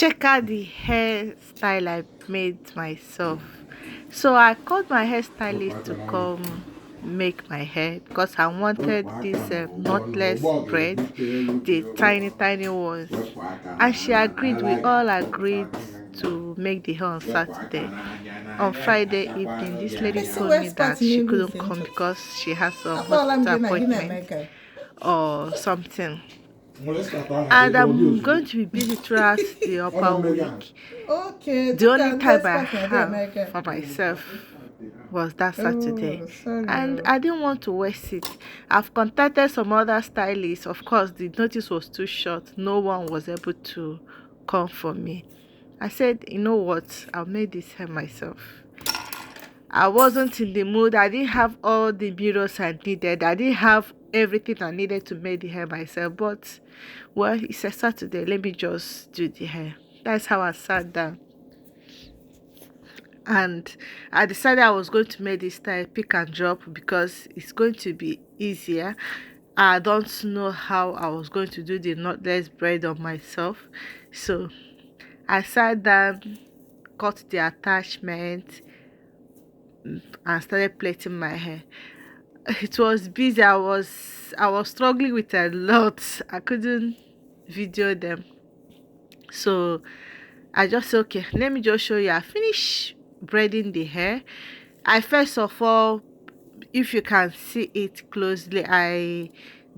check out the hairstyle I made myself. So I called my hairstylist to come make my hair because I wanted this knotless braid, the tiny ones, and she agreed. We all agreed to make the hair on Saturday. On Friday evening, this lady told me that she couldn't come because she has some hospital appointment or something, and I'm going to be busy throughout the upper week. The only time I have for myself was that Saturday, and I didn't want to waste it. I've contacted some other stylists. Of course, the notice was too short. No one was able to come for me. I said, you know what, I'll make this hair myself. I wasn't in the mood. I didn't have all the mirrors I needed. I didn't have everything I needed to make the hair myself. But, well, it's a Saturday. Let me just do the hair. That's how I sat down. And I decided I was going to make this style pick and drop because it's going to be easier. I don't know how I was going to do the knotless braid on myself. So I sat down, cut the attachment, and started plaiting my hair. It was busy. I was struggling with a lot. I couldn't video them, so I just said, okay, let me just show you. I finished braiding the hair. I first of all, if you can see it closely, I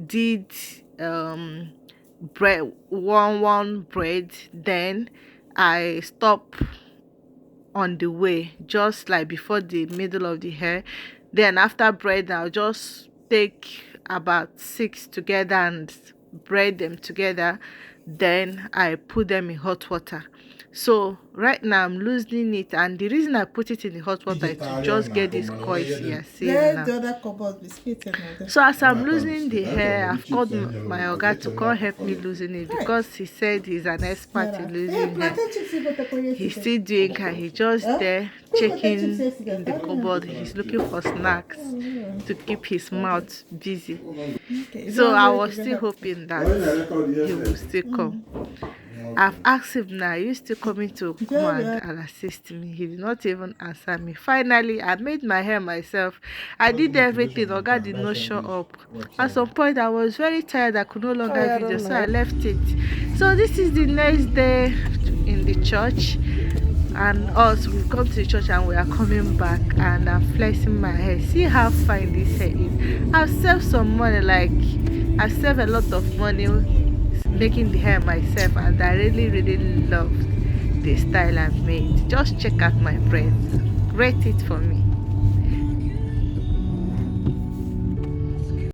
did braid one braid, then I stopped on the way, just like before the middle of the hair. Then after braid, I'll just take about 6 together and braid them together. Then I put them in hot water. So right now I'm loosening it, and the reason I put it in the hot water is to just get these coils you're seeing now. So as I'm loosening the hair, I've called my oga to come help me loosen it because he said he's an expert in losing hair. He's still doing hair. He's just there checking in the cupboard. He's looking for snacks to keep his mouth busy. So I was still hoping that he will still come. I've asked him now, he used to coming to come and assist me. He did not even answer me. Finally, I made my hair myself. I did everything. Oga did not show up. At some point, I was very tired. I could no longer video, so I left it. So this is the next day in the church, and us, we've come to the church and we are coming back, and I'm flexing my hair. See how fine this hair is. I've saved some money, like I've saved a lot of money making the hair myself, and I really loved the style I've made. Just check out my braids. Rate it for me.